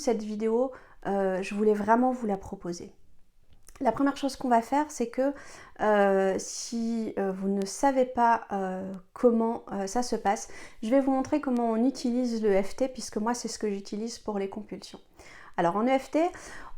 cette vidéo, je voulais vraiment vous la proposer. La première chose qu'on va faire, c'est que si vous ne savez pas comment ça se passe, je vais vous montrer comment on utilise le EFT, puisque moi c'est ce que j'utilise pour les compulsions. Alors en EFT,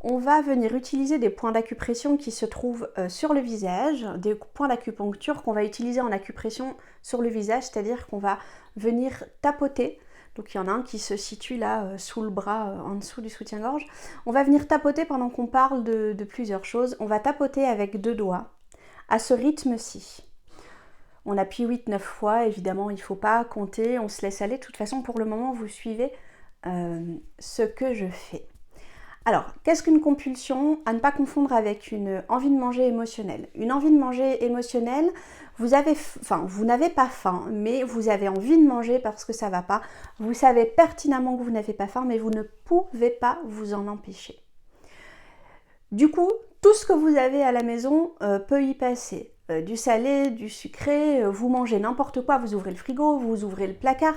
on va venir utiliser des points d'acupression qui se trouvent sur le visage, des points d'acupuncture qu'on va utiliser en acupression sur le visage, c'est-à-dire qu'on va venir tapoter. Donc il y en a un qui se situe là sous le bras, en dessous du soutien-gorge. On va venir tapoter pendant qu'on parle de plusieurs choses. On va tapoter avec 2 doigts, à ce rythme-ci. On appuie 8-9 fois, évidemment il ne faut pas compter, on se laisse aller. De toute façon, pour le moment, vous suivez ce que je fais. Alors, qu'est-ce qu'une compulsion? À ne pas confondre avec une envie de manger émotionnelle. Une envie de manger émotionnelle, vous n'avez pas faim, mais vous avez envie de manger parce que ça ne va pas. Vous savez pertinemment que vous n'avez pas faim, mais vous ne pouvez pas vous en empêcher. Du coup, tout ce que vous avez à la maison peut y passer. Du salé, du sucré, vous mangez n'importe quoi, vous ouvrez le frigo, vous ouvrez le placard,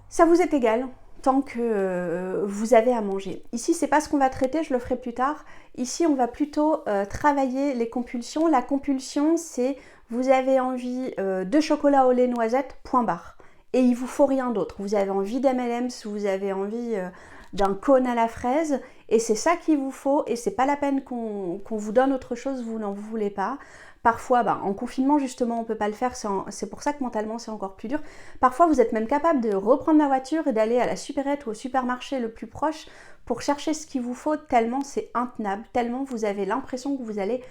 ça vous est égal. Tant que vous avez à manger. Ici, c'est pas ce qu'on va traiter, je le ferai plus tard. Ici, on va plutôt travailler les compulsions. La compulsion, c'est vous avez envie de chocolat au lait noisette, point barre. Et il vous faut rien d'autre. Vous avez envie d'M&M's, vous avez envie d'un cône à la fraise, et c'est ça qu'il vous faut, et c'est pas la peine qu'on vous donne autre chose, vous n'en voulez pas. Parfois, en confinement justement, on ne peut pas le faire, c'est pour ça que mentalement c'est encore plus dur. Parfois, vous êtes même capable de reprendre la voiture et d'aller à la supérette ou au supermarché le plus proche pour chercher ce qu'il vous faut, tellement c'est intenable, tellement vous avez l'impression que vous allez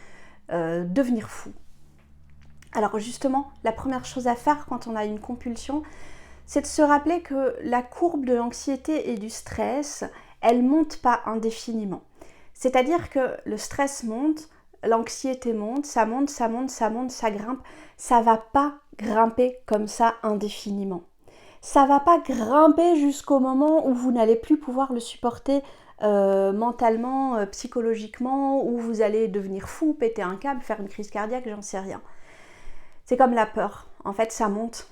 devenir fou. Alors justement, la première chose à faire quand on a une compulsion, c'est de se rappeler que la courbe de l'anxiété et du stress, elle ne monte pas indéfiniment. C'est-à-dire que le stress monte, l'anxiété monte, ça monte, ça monte, ça monte, ça grimpe. Ça ne va pas grimper comme ça indéfiniment. Ça ne va pas grimper jusqu'au moment où vous n'allez plus pouvoir le supporter mentalement, psychologiquement, où vous allez devenir fou, péter un câble, faire une crise cardiaque, j'en sais rien. C'est comme la peur. En fait, ça monte.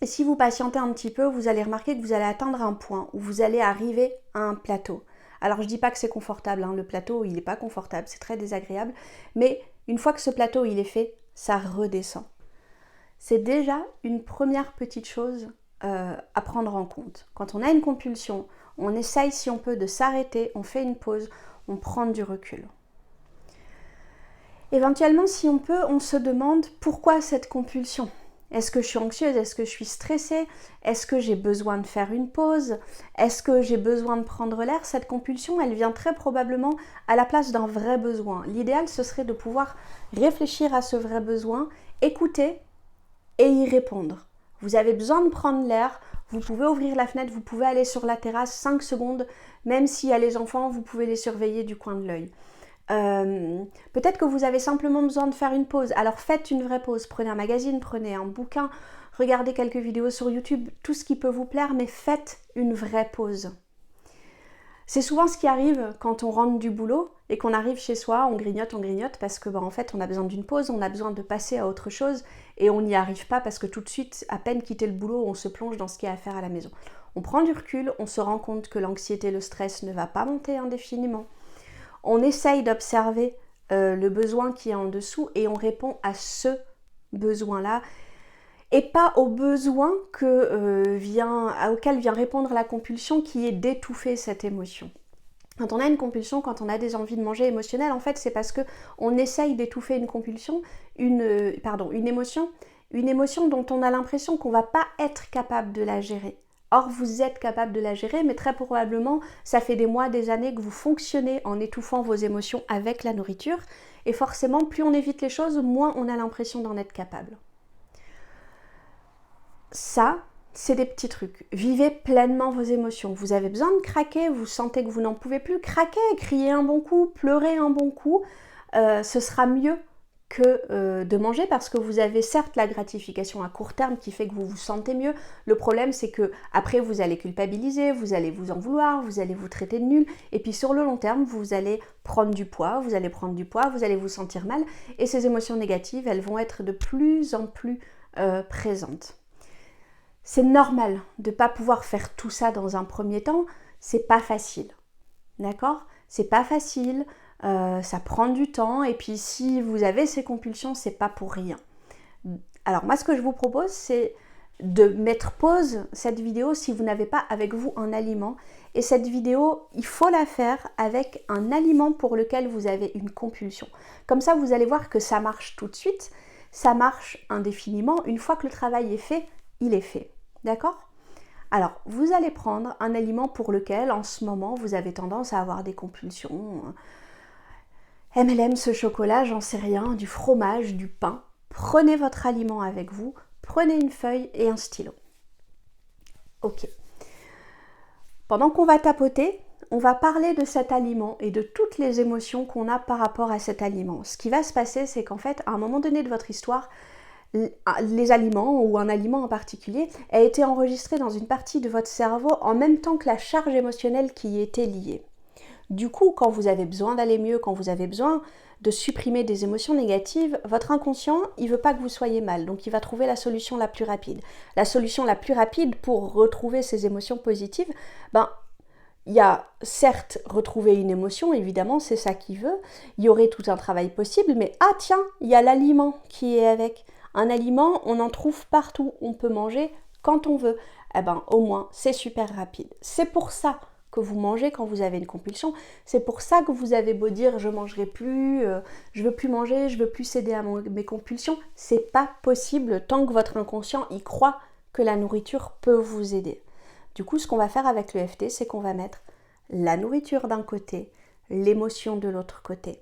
Et si vous patientez un petit peu, vous allez remarquer que vous allez atteindre un point où vous allez arriver à un plateau. Alors je ne dis pas que c'est confortable, le plateau il n'est pas confortable, c'est très désagréable, mais une fois que ce plateau il est fait, ça redescend. C'est déjà une première petite chose à prendre en compte. Quand on a une compulsion, on essaye si on peut de s'arrêter, on fait une pause, on prend du recul. Éventuellement, si on peut, on se demande pourquoi cette compulsion ? Est-ce que je suis anxieuse? Est-ce que je suis stressée? Est-ce que j'ai besoin de faire une pause? Est-ce que j'ai besoin de prendre l'air? Cette compulsion, elle vient très probablement à la place d'un vrai besoin. L'idéal, ce serait de pouvoir réfléchir à ce vrai besoin, écouter et y répondre. Vous avez besoin de prendre l'air, vous pouvez ouvrir la fenêtre, vous pouvez aller sur la terrasse 5 secondes, même s'il y a les enfants, vous pouvez les surveiller du coin de l'œil. Peut-être que vous avez simplement besoin de faire une pause, alors faites une vraie pause, prenez un magazine, prenez un bouquin, regardez quelques vidéos sur YouTube, tout ce qui peut vous plaire, mais faites une vraie pause. C'est souvent ce qui arrive quand on rentre du boulot et qu'on arrive chez soi, on grignote parce que en fait on a besoin d'une pause, on a besoin de passer à autre chose et on n'y arrive pas parce que tout de suite, à peine quitté le boulot, on se plonge dans ce qu'il y a à faire à la maison. On prend du recul, on se rend compte que l'anxiété, le stress ne va pas monter indéfiniment. On essaye d'observer le besoin qui est en dessous et on répond à ce besoin-là et pas au besoin auquel vient répondre la compulsion qui est d'étouffer cette émotion. Quand on a une compulsion, quand on a des envies de manger émotionnelles, en fait c'est parce qu'on essaye d'étouffer une compulsion, une émotion dont on a l'impression qu'on ne va pas être capable de la gérer. Or, vous êtes capable de la gérer, mais très probablement, ça fait des mois, des années que vous fonctionnez en étouffant vos émotions avec la nourriture. Et forcément, plus on évite les choses, moins on a l'impression d'en être capable. Ça, c'est des petits trucs. Vivez pleinement vos émotions. Vous avez besoin de craquer, vous sentez que vous n'en pouvez plus, craquez, criez un bon coup, pleurez un bon coup. Ce sera mieux que de manger parce que vous avez certes la gratification à court terme qui fait que vous vous sentez mieux. Le problème c'est que après vous allez culpabiliser, vous allez vous en vouloir, vous allez vous traiter de nul et puis sur le long terme vous allez prendre du poids, vous allez vous sentir mal et ces émotions négatives elles vont être de plus en plus présentes. C'est normal de ne pas pouvoir faire tout ça dans un premier temps. c'est pas facile. D'accord? C'est pas facile, ça prend du temps, et puis si vous avez ces compulsions, c'est pas pour rien. Alors moi, ce que je vous propose, c'est de mettre pause cette vidéo si vous n'avez pas avec vous un aliment. Et cette vidéo, il faut la faire avec un aliment pour lequel vous avez une compulsion. Comme ça, vous allez voir que ça marche tout de suite, ça marche indéfiniment. Une fois que le travail est fait, il est fait. D'accord? Alors, vous allez prendre un aliment pour lequel, en ce moment, vous avez tendance à avoir des compulsions. M&M's, chocolat, j'en sais rien, du fromage, du pain. Prenez votre aliment avec vous, prenez une feuille et un stylo. Ok. Pendant qu'on va tapoter, on va parler de cet aliment et de toutes les émotions qu'on a par rapport à cet aliment. Ce qui va se passer, c'est qu'en fait, à un moment donné de votre histoire, les aliments ou un aliment en particulier a été enregistré dans une partie de votre cerveau en même temps que la charge émotionnelle qui y était liée. Du coup, quand vous avez besoin d'aller mieux, quand vous avez besoin de supprimer des émotions négatives, votre inconscient, il veut pas que vous soyez mal, donc il va trouver la solution la plus rapide. La solution la plus rapide pour retrouver ces émotions positives, il y a certes retrouver une émotion, évidemment, c'est ça qu'il veut, il y aurait tout un travail possible, mais tiens, il y a l'aliment qui est avec. Un aliment, on en trouve partout, on peut manger quand on veut. Au moins, c'est super rapide. C'est pour ça que vous mangez quand vous avez une compulsion. C'est pour ça que vous avez beau dire je mangerai plus, je veux plus manger, je veux plus céder à mes compulsions. C'est pas possible tant que votre inconscient y croit que la nourriture peut vous aider. Du coup, ce qu'on va faire avec l'EFT, c'est qu'on va mettre la nourriture d'un côté, l'émotion de l'autre côté.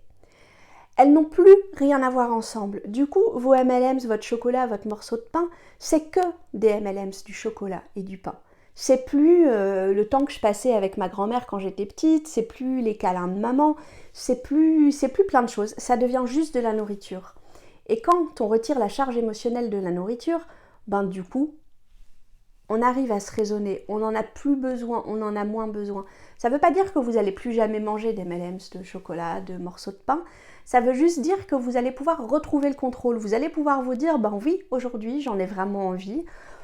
Elles n'ont plus rien à voir ensemble. Du coup, vos M&M's, votre chocolat, votre morceau de pain, c'est que des M&M's, du chocolat et du pain. C'est plus le temps que je passais avec ma grand-mère quand j'étais petite, c'est plus les câlins de maman, c'est plus plein de choses. Ça devient juste de la nourriture. Et quand on retire la charge émotionnelle de la nourriture, du coup, on arrive à se raisonner, on n'en a plus besoin, on en a moins besoin. Ça ne veut pas dire que vous n'allez plus jamais manger des M&M's, de chocolat, de morceaux de pain. Ça veut juste dire que vous allez pouvoir retrouver le contrôle. Vous allez pouvoir vous dire, oui, aujourd'hui, j'en ai vraiment envie.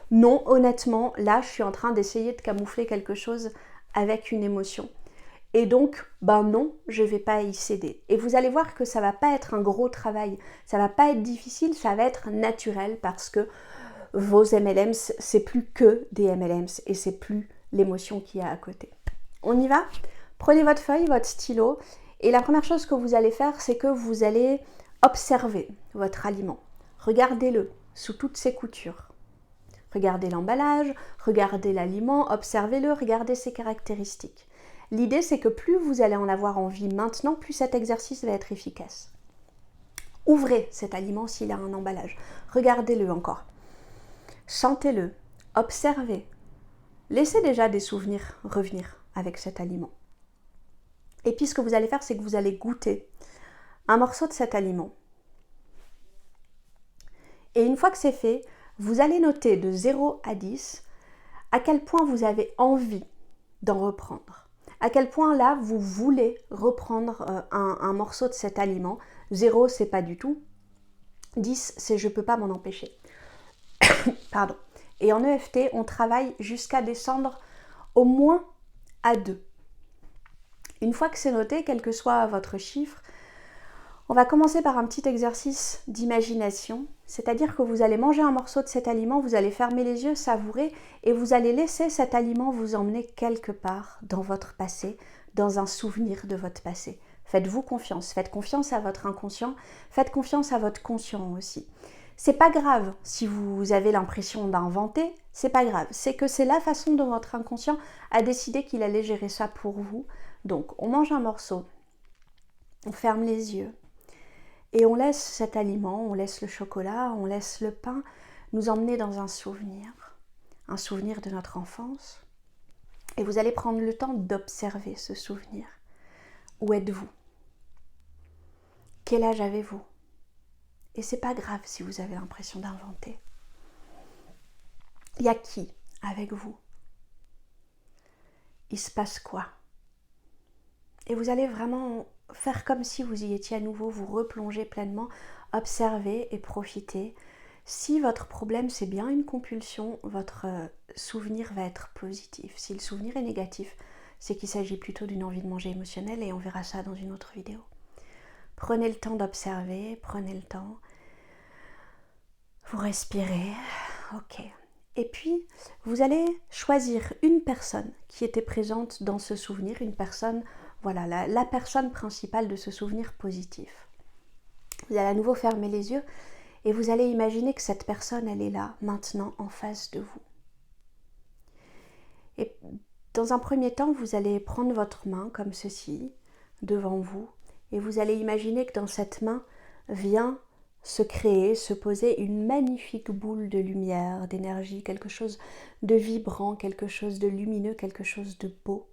Non, honnêtement, là, je suis en train d'essayer de camoufler quelque chose avec une émotion. Et donc, non, je ne vais pas y céder. Et vous allez voir que ça ne va pas être un gros travail. Ça ne va pas être difficile, ça va être naturel parce que vos M&M's, c'est plus que des M&M's et c'est plus l'émotion qu'il y a à côté. On y va? Prenez votre feuille, votre stylo et la première chose que vous allez faire, c'est que vous allez observer votre aliment. Regardez-le sous toutes ses coutures. Regardez l'emballage, regardez l'aliment, observez-le, regardez ses caractéristiques. L'idée, c'est que plus vous allez en avoir envie maintenant, plus cet exercice va être efficace. Ouvrez cet aliment s'il a un emballage. Regardez-le encore. Sentez-le, observez. Laissez déjà des souvenirs revenir avec cet aliment. Et puis ce que vous allez faire, c'est que vous allez goûter un morceau de cet aliment. Et une fois que c'est fait, vous allez noter de 0 à 10 à quel point vous avez envie d'en reprendre. À quel point là, vous voulez reprendre un morceau de cet aliment. 0, c'est pas du tout. 10, c'est je peux pas m'en empêcher. Pardon. Et en EFT, on travaille jusqu'à descendre au moins à 2. Une fois que c'est noté, quel que soit votre chiffre, on va commencer par un petit exercice d'imagination, c'est-à-dire que vous allez manger un morceau de cet aliment, vous allez fermer les yeux, savourer, et vous allez laisser cet aliment vous emmener quelque part dans votre passé, dans un souvenir de votre passé. Faites-vous confiance, faites confiance à votre inconscient, faites confiance à votre conscient aussi. C'est pas grave si vous avez l'impression d'inventer, c'est pas grave. C'est que c'est la façon dont votre inconscient a décidé qu'il allait gérer ça pour vous. Donc, on mange un morceau, on ferme les yeux et on laisse cet aliment, on laisse le chocolat, on laisse le pain nous emmener dans un souvenir de notre enfance. Et vous allez prendre le temps d'observer ce souvenir. Où êtes-vous? Quel âge avez-vous? Et c'est pas grave si vous avez l'impression d'inventer. Il y a qui avec vous? Il se passe quoi? Et vous allez vraiment faire comme si vous y étiez à nouveau, vous replonger pleinement, observer et profiter. Si votre problème c'est bien une compulsion, votre souvenir va être positif. Si le souvenir est négatif, c'est qu'il s'agit plutôt d'une envie de manger émotionnelle et on verra ça dans une autre vidéo. Prenez le temps d'observer, prenez le temps, vous respirez, ok. Et puis, vous allez choisir une personne qui était présente dans ce souvenir, une personne, voilà, la personne principale de ce souvenir positif. Vous allez à nouveau fermer les yeux et vous allez imaginer que cette personne, elle est là, maintenant, en face de vous. Et dans un premier temps, vous allez prendre votre main comme ceci, devant vous, et vous allez imaginer que dans cette main vient se créer, se poser une magnifique boule de lumière, d'énergie, quelque chose de vibrant, quelque chose de lumineux, quelque chose de beau.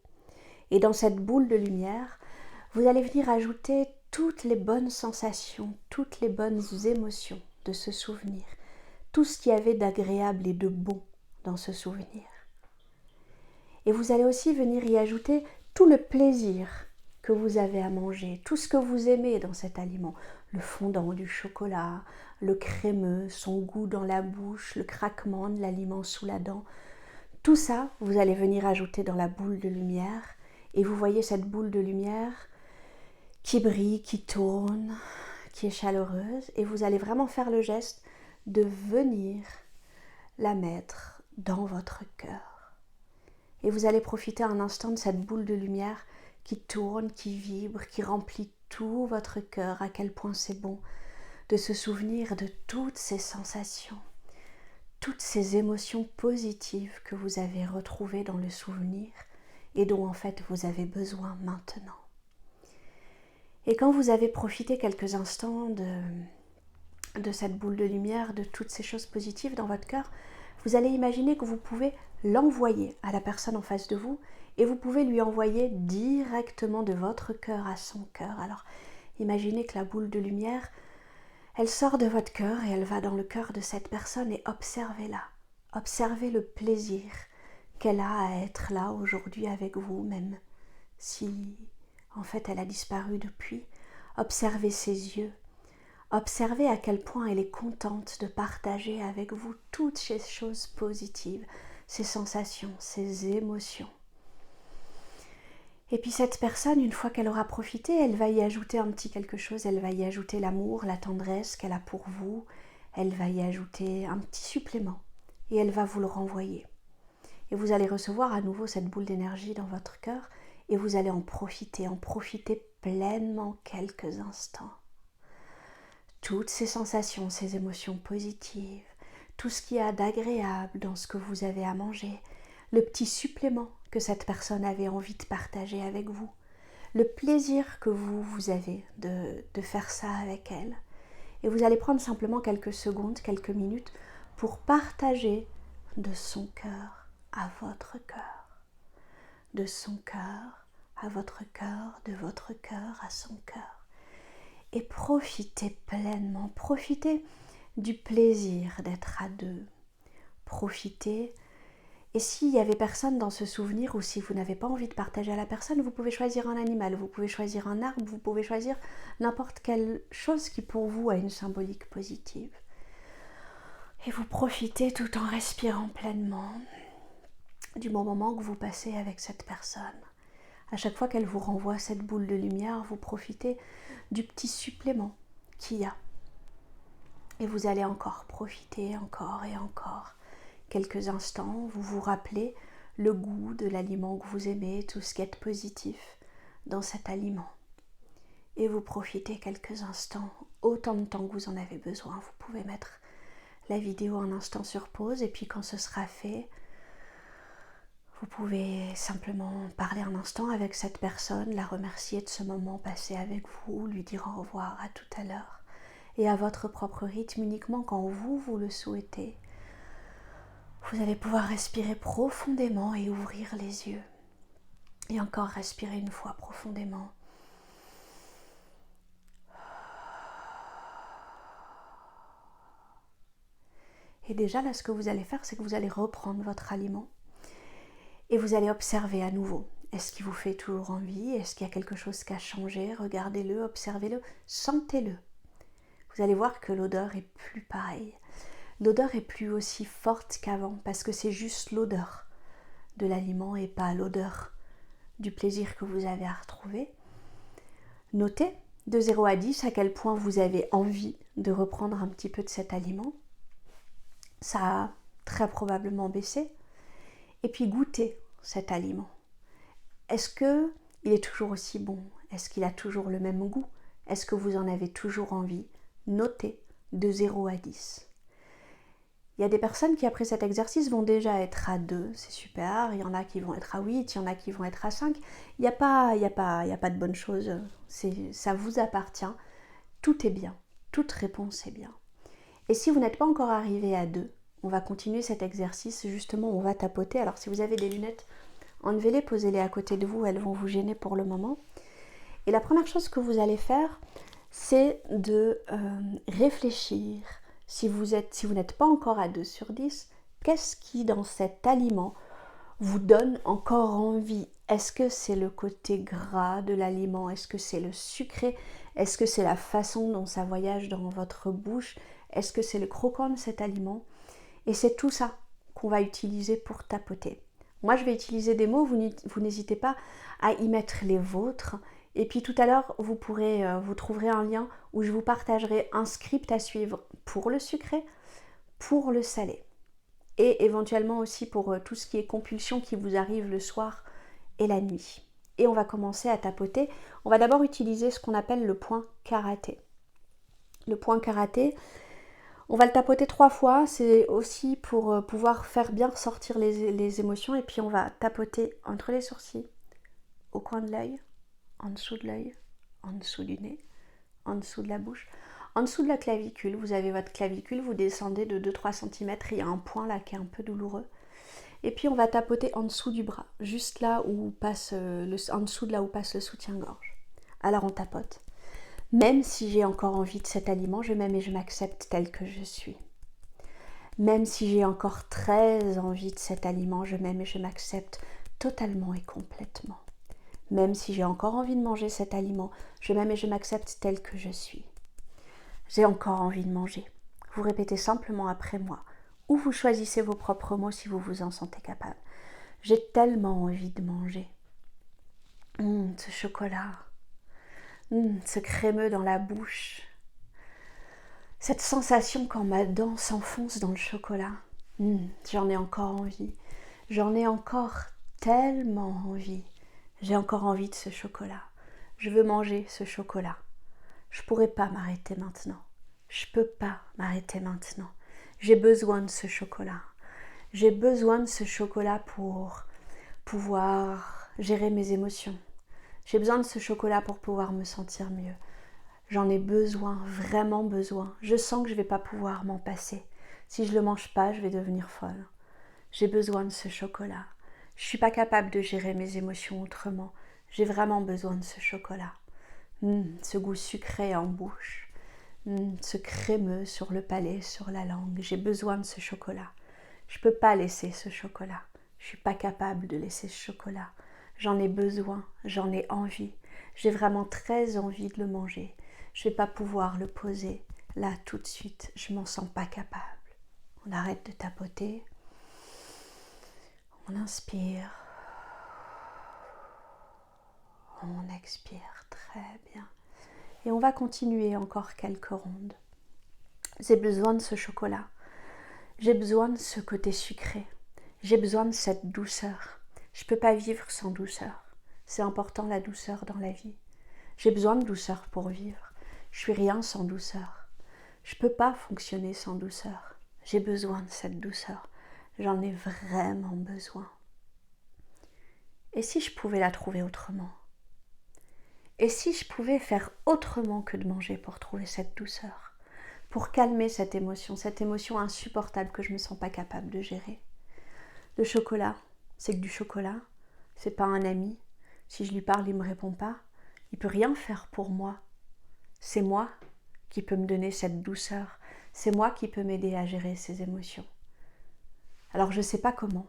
Et dans cette boule de lumière, vous allez venir ajouter toutes les bonnes sensations, toutes les bonnes émotions de ce souvenir, tout ce qu'il y avait d'agréable et de bon dans ce souvenir. Et vous allez aussi venir y ajouter tout le plaisir que vous avez à manger, tout ce que vous aimez dans cet aliment, le fondant du chocolat, le crémeux, son goût dans la bouche, le craquement de l'aliment sous la dent. Tout ça, vous allez venir ajouter dans la boule de lumière et vous voyez cette boule de lumière qui brille, qui tourne, qui est chaleureuse et vous allez vraiment faire le geste de venir la mettre dans votre cœur. Et vous allez profiter un instant de cette boule de lumière qui tourne, qui vibre, qui remplit tout votre cœur, à quel point c'est bon de se souvenir de toutes ces sensations, toutes ces émotions positives que vous avez retrouvées dans le souvenir et dont en fait vous avez besoin maintenant. Et quand vous avez profité quelques instants de cette boule de lumière, de toutes ces choses positives dans votre cœur, vous allez imaginer que vous pouvez l'envoyer à la personne en face de vous et vous pouvez lui envoyer directement de votre cœur à son cœur. Alors, imaginez que la boule de lumière, elle sort de votre cœur et elle va dans le cœur de cette personne et observez-la. Observez le plaisir qu'elle a à être là aujourd'hui avec vous, même si en fait elle a disparu depuis. Observez ses yeux. Observez à quel point elle est contente de partager avec vous toutes ces choses positives, ces sensations, ces émotions. Et puis cette personne, une fois qu'elle aura profité, elle va y ajouter un petit quelque chose, elle va y ajouter l'amour, la tendresse qu'elle a pour vous, elle va y ajouter un petit supplément et elle va vous le renvoyer. Et vous allez recevoir à nouveau cette boule d'énergie dans votre cœur et vous allez en profiter pleinement quelques instants. Toutes ces sensations, ces émotions positives, tout ce qu'il y a d'agréable dans ce que vous avez à manger, le petit supplément que cette personne avait envie de partager avec vous, le plaisir que vous avez de faire ça avec elle. Et vous allez prendre simplement quelques secondes, quelques minutes pour partager de son cœur à votre cœur, de son cœur à votre cœur, de votre cœur à son cœur. Et profitez pleinement, profitez du plaisir d'être à deux, profitez. Et s'il n'y avait personne dans ce souvenir ou si vous n'avez pas envie de partager à la personne, vous pouvez choisir un animal, vous pouvez choisir un arbre, vous pouvez choisir n'importe quelle chose qui pour vous a une symbolique positive. Et vous profitez tout en respirant pleinement du bon moment que vous passez avec cette personne. À chaque fois qu'elle vous renvoie cette boule de lumière, vous profitez du petit supplément qu'il y a. Et vous allez encore profiter, encore et encore. Quelques instants, vous vous rappelez le goût de l'aliment que vous aimez, tout ce qui est positif dans cet aliment. Et vous profitez quelques instants, autant de temps que vous en avez besoin. Vous pouvez mettre la vidéo un instant sur pause et puis quand ce sera fait, vous pouvez simplement parler un instant avec cette personne, la remercier de ce moment passé avec vous, lui dire au revoir, à tout à l'heure. Et à votre propre rythme, uniquement quand vous le souhaitez, vous allez pouvoir respirer profondément et ouvrir les yeux. Et encore respirer une fois profondément. Et déjà là, ce que vous allez faire, c'est que vous allez reprendre votre aliment et vous allez observer à nouveau. Est-ce qu'il vous fait toujours envie? Est-ce qu'il y a quelque chose qui a changé? Regardez-le, observez-le, sentez-le. Vous allez voir que l'odeur est plus pareille. L'odeur est plus aussi forte qu'avant parce que c'est juste l'odeur de l'aliment et pas l'odeur du plaisir que vous avez à retrouver. Notez de 0 à 10 à quel point vous avez envie de reprendre un petit peu de cet aliment. Ça a très probablement baissé. Et puis goûtez cet aliment. Est-ce qu'il est toujours aussi bon? Est-ce qu'il a toujours le même goût? Est-ce que vous en avez toujours envie? Notez de 0 à 10. Il y a des personnes qui après cet exercice vont déjà être à 2, c'est super. Il y en a qui vont être à 8, il y en a qui vont être à 5. Il n'y a pas de bonne chose. Ça vous appartient. Tout est bien. Toute réponse est bien. Et si vous n'êtes pas encore arrivé à 2, on va continuer cet exercice. Justement, on va tapoter. Alors si vous avez des lunettes, enlevez-les, posez-les à côté de vous. Elles vont vous gêner pour le moment. Et la première chose que vous allez faire, c'est de réfléchir. Si vous n'êtes pas encore à 2 sur 10, qu'est-ce qui dans cet aliment vous donne encore envie? Est-ce que c'est le côté gras de l'aliment? Est-ce que c'est le sucré? Est-ce que c'est la façon dont ça voyage dans votre bouche? Est-ce que c'est le croquant de cet aliment? Et c'est tout ça qu'on va utiliser pour tapoter. Moi, je vais utiliser des mots, vous n'hésitez pas à y mettre les vôtres. Et puis tout à l'heure, vous trouverez un lien où je vous partagerai un script à suivre pour le sucré, pour le salé. Et éventuellement aussi pour tout ce qui est compulsion qui vous arrive le soir et la nuit. Et on va commencer à tapoter. On va d'abord utiliser ce qu'on appelle le point karaté. Le point karaté, on va le tapoter 3 fois. C'est aussi pour pouvoir faire bien ressortir les émotions. Et puis on va tapoter entre les sourcils, au coin de l'œil, en dessous de l'œil, en dessous du nez, en dessous de la bouche, en dessous de la clavicule. Vous avez votre clavicule, vous descendez de 2-3 cm, il y a un point là qui est un peu douloureux. Et puis on va tapoter en dessous du bras, juste là où passe en dessous de là où passe le soutien-gorge. Alors on tapote. Même si j'ai encore envie de cet aliment, je m'aime et je m'accepte tel que je suis. Même si j'ai encore très envie de cet aliment, je m'aime et je m'accepte totalement et complètement. Même si j'ai encore envie de manger cet aliment, je m'aime et je m'accepte tel que je suis. J'ai encore envie de manger. Vous répétez simplement après moi, ou vous choisissez vos propres mots si vous vous en sentez capable. J'ai tellement envie de manger. Ce chocolat. Ce crémeux dans la bouche. Cette sensation quand ma dent s'enfonce dans le chocolat. J'en ai encore envie. J'en ai encore tellement envie. J'ai encore envie de ce chocolat. Je veux manger ce chocolat. Je ne pourrais pas m'arrêter maintenant. Je ne peux pas m'arrêter maintenant. J'ai besoin de ce chocolat. J'ai besoin de ce chocolat pour pouvoir gérer mes émotions. J'ai besoin de ce chocolat pour pouvoir me sentir mieux. J'en ai besoin, vraiment besoin. Je sens que je ne vais pas pouvoir m'en passer. Si je ne le mange pas, je vais devenir folle. J'ai besoin de ce chocolat. Je ne suis pas capable de gérer mes émotions autrement. J'ai vraiment besoin de ce chocolat. Ce goût sucré en bouche. Ce crémeux sur le palais, sur la langue. J'ai besoin de ce chocolat. Je ne peux pas laisser ce chocolat. Je ne suis pas capable de laisser ce chocolat. J'en ai besoin, j'en ai envie. J'ai vraiment très envie de le manger. Je ne vais pas pouvoir le poser là tout de suite. Je ne m'en sens pas capable. On arrête de tapoter. On inspire. On expire. Très bien. Et on va continuer encore quelques rondes. J'ai besoin de ce chocolat. J'ai besoin de ce côté sucré. J'ai besoin de cette douceur. Je ne peux pas vivre sans douceur. C'est important la douceur dans la vie. J'ai besoin de douceur pour vivre. Je suis rien sans douceur. Je ne peux pas fonctionner sans douceur. J'ai besoin de cette douceur. J'en ai vraiment besoin. Et si je pouvais la trouver autrement? Et si je pouvais faire autrement que de manger pour trouver cette douceur? Pour calmer cette émotion insupportable que je ne me sens pas capable de gérer. Le chocolat, c'est que du chocolat, c'est pas un ami. Si je lui parle, il ne me répond pas. Il ne peut rien faire pour moi. C'est moi qui peux me donner cette douceur. C'est moi qui peux m'aider à gérer ces émotions. Alors je ne sais pas comment.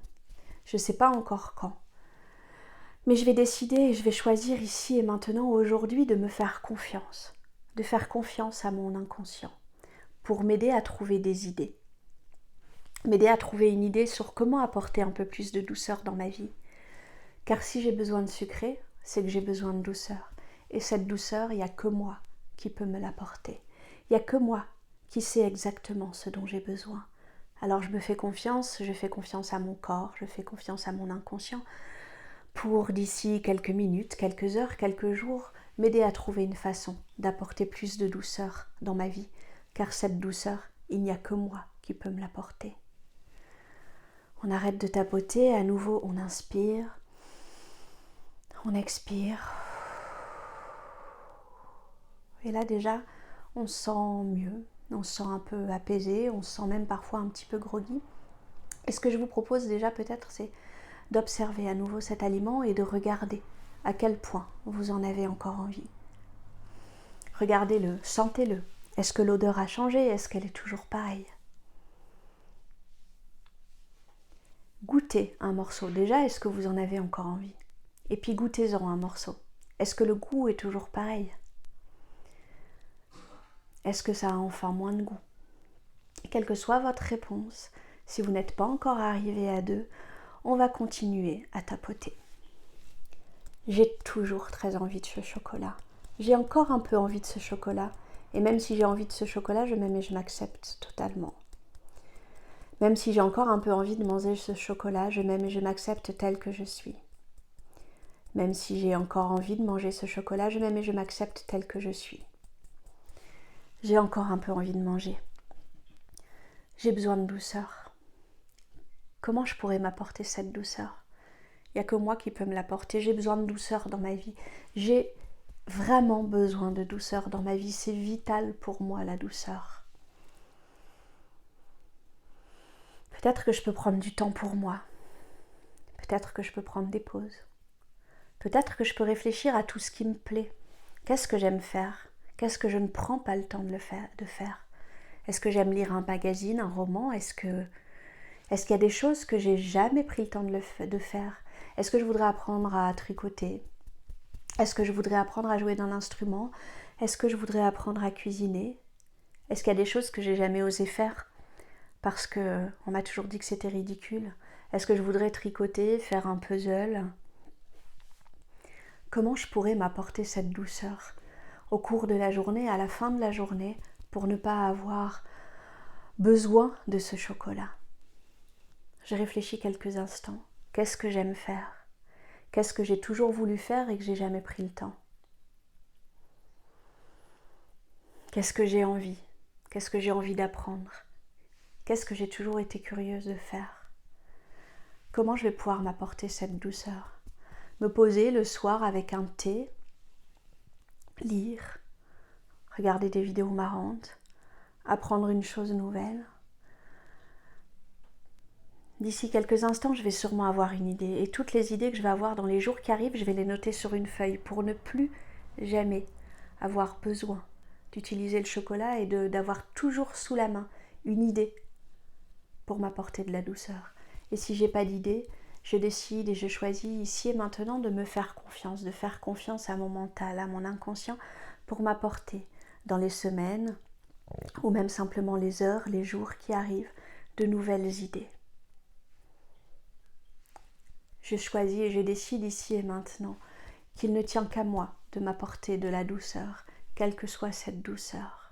Je ne sais pas encore quand. Mais je vais décider et je vais choisir ici et maintenant, aujourd'hui, de me faire confiance. De faire confiance à mon inconscient. Pour m'aider à trouver des idées. M'aider à trouver une idée sur comment apporter un peu plus de douceur dans ma vie. Car si j'ai besoin de sucré, c'est que j'ai besoin de douceur. Et cette douceur, il n'y a que moi qui peut me l'apporter. Il n'y a que moi qui sais exactement ce dont j'ai besoin. Alors je me fais confiance, je fais confiance à mon corps, je fais confiance à mon inconscient pour d'ici quelques minutes, quelques heures, quelques jours, m'aider à trouver une façon d'apporter plus de douceur dans ma vie. Car cette douceur, il n'y a que moi qui peut me l'apporter. On arrête de tapoter, à nouveau on inspire, on expire. Et là déjà, on se sent mieux, on se sent un peu apaisé, on se sent même parfois un petit peu groggy. Et ce que je vous propose déjà peut-être, c'est d'observer à nouveau cet aliment et de regarder à quel point vous en avez encore envie. Regardez-le, sentez-le. Est-ce que l'odeur a changé? Est-ce qu'elle est toujours pareille? Goûtez un morceau. Déjà, est-ce que vous en avez encore envie? Et puis goûtez-en un morceau. Est-ce que le goût est toujours pareil? Est-ce que ça a enfin moins de goût? Et quelle que soit votre réponse, si vous n'êtes pas encore arrivé à 2, on va continuer à tapoter. J'ai toujours très envie de ce chocolat. J'ai encore un peu envie de ce chocolat. Et même si j'ai envie de ce chocolat, je m'aime et je m'accepte totalement. Même si j'ai encore un peu envie de manger ce chocolat, je m'aime et je m'accepte tel que je suis. Même si j'ai encore envie de manger ce chocolat, je m'aime et je m'accepte tel que je suis. J'ai encore un peu envie de manger. J'ai besoin de douceur. Comment je pourrais m'apporter cette douceur? Il n'y a que moi qui peux me l'apporter. J'ai besoin de douceur dans ma vie. J'ai vraiment besoin de douceur dans ma vie. C'est vital pour moi, la douceur. Peut-être que je peux prendre du temps pour moi. Peut-être que je peux prendre des pauses. Peut-être que je peux réfléchir à tout ce qui me plaît. Qu'est-ce que j'aime faire? Qu'est-ce que je ne prends pas le temps de faire? Est-ce que j'aime lire un magazine, un roman? Est-ce qu'il y a des choses que j'ai jamais pris le temps de faire? Est-ce que je voudrais apprendre à tricoter? Est-ce que je voudrais apprendre à jouer d'un instrument? Est-ce que je voudrais apprendre à cuisiner? Est-ce qu'il y a des choses que j'ai jamais osé faire parce qu'on m'a toujours dit que c'était ridicule? Est-ce que je voudrais tricoter, faire un puzzle? Comment je pourrais m'apporter cette douceur au cours de la journée, à la fin de la journée, pour ne pas avoir besoin de ce chocolat? Je réfléchis quelques instants. Qu'est-ce que j'aime faire? Qu'est-ce que j'ai toujours voulu faire et que j'ai jamais pris le temps? Qu'est-ce que j'ai envie? Qu'est-ce que j'ai envie d'apprendre? Qu'est-ce que j'ai toujours été curieuse de faire? Comment je vais pouvoir m'apporter cette douceur? Me poser le soir avec un thé, lire, regarder des vidéos marrantes, apprendre une chose nouvelle. D'ici quelques instants, je vais sûrement avoir une idée. Et toutes les idées que je vais avoir dans les jours qui arrivent, je vais les noter sur une feuille pour ne plus jamais avoir besoin d'utiliser le chocolat et d'avoir toujours sous la main une idée pour m'apporter de la douceur. Et si j'ai pas d'idée, je décide et je choisis ici et maintenant de me faire confiance, de faire confiance à mon mental, à mon inconscient pour m'apporter dans les semaines ou même simplement les heures, les jours qui arrivent, de nouvelles idées. Je choisis et je décide ici et maintenant qu'il ne tient qu'à moi de m'apporter de la douceur, quelle que soit cette douceur.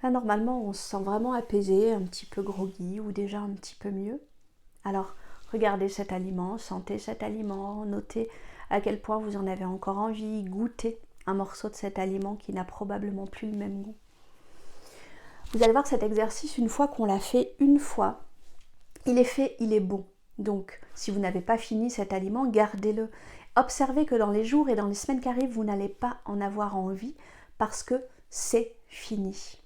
Là, normalement, on se sent vraiment apaisé, un petit peu groggy ou déjà un petit peu mieux. Alors, regardez cet aliment, sentez cet aliment, notez à quel point vous en avez encore envie, goûtez un morceau de cet aliment qui n'a probablement plus le même goût. Vous allez voir cet exercice, une fois qu'on l'a fait une fois, il est fait, il est bon. Donc, si vous n'avez pas fini cet aliment, gardez-le. Observez que dans les jours et dans les semaines qui arrivent, vous n'allez pas en avoir envie parce que c'est fini.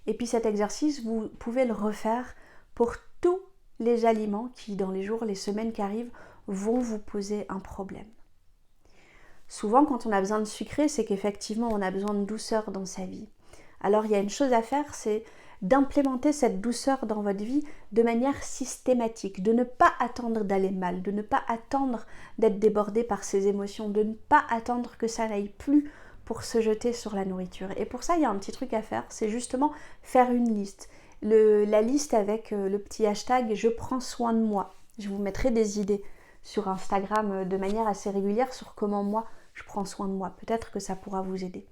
Et puis cet exercice, vous pouvez le refaire pour tous les aliments qui, dans les jours, les semaines qui arrivent, vont vous poser un problème. Souvent, quand on a besoin de sucré, c'est qu'effectivement, on a besoin de douceur dans sa vie. Alors, il y a une chose à faire, c'est d'implémenter cette douceur dans votre vie de manière systématique, de ne pas attendre d'aller mal, de ne pas attendre d'être débordé par ses émotions, de ne pas attendre que ça n'aille plus pour se jeter sur la nourriture. Et pour ça, il y a un petit truc à faire, c'est justement faire une liste. la liste avec le petit hashtag « Je prends soin de moi ». Je vous mettrai des idées sur Instagram de manière assez régulière sur comment moi, je prends soin de moi. Peut-être que ça pourra vous aider.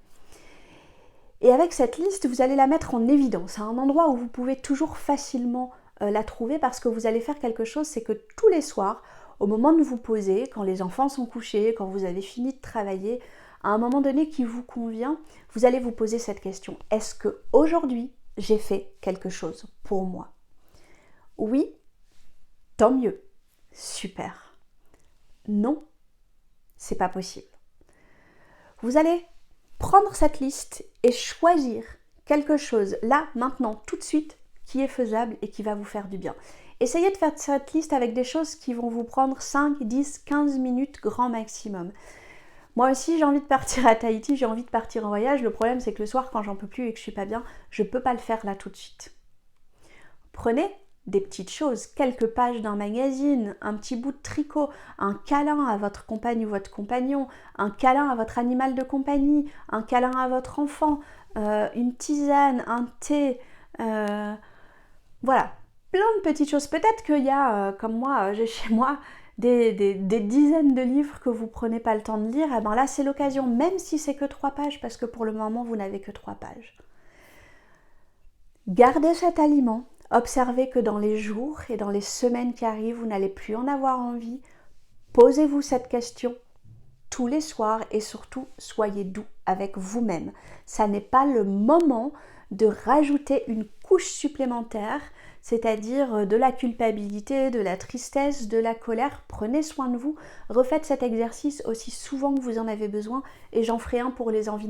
Et avec cette liste, vous allez la mettre en évidence, à un endroit où vous pouvez toujours facilement la trouver, parce que vous allez faire quelque chose, c'est que tous les soirs, au moment de vous poser, quand les enfants sont couchés, quand vous avez fini de travailler, à un moment donné qui vous convient, vous allez vous poser cette question. Est-ce que aujourd'hui j'ai fait quelque chose pour moi? Oui, tant mieux. Super. Non, c'est pas possible. Vous allez prendre cette liste et choisir quelque chose là, maintenant, tout de suite, qui est faisable et qui va vous faire du bien. Essayez de faire cette liste avec des choses qui vont vous prendre 5, 10, 15 minutes grand maximum. Moi aussi, j'ai envie de partir à Tahiti, j'ai envie de partir en voyage. Le problème, c'est que le soir, quand j'en peux plus et que je suis pas bien, je peux pas le faire là tout de suite. Prenez des petites choses, quelques pages d'un magazine, un petit bout de tricot, un câlin à votre compagne ou votre compagnon, un câlin à votre animal de compagnie, un câlin à votre enfant, une tisane, un thé, voilà, plein de petites choses. Peut-être qu'il y a, comme moi, j'ai chez moi des dizaines de livres que vous prenez pas le temps de lire. Et ben là, c'est l'occasion, même si c'est que 3 pages, parce que pour le moment, vous n'avez que 3 pages. Gardez cet aliment. Observez que dans les jours et dans les semaines qui arrivent, vous n'allez plus en avoir envie. Posez-vous cette question tous les soirs et surtout, soyez doux avec vous-même. Ça n'est pas le moment de rajouter une couche supplémentaire, c'est-à-dire de la culpabilité, de la tristesse, de la colère. Prenez soin de vous. Refaites cet exercice aussi souvent que vous en avez besoin et j'en ferai un pour les envies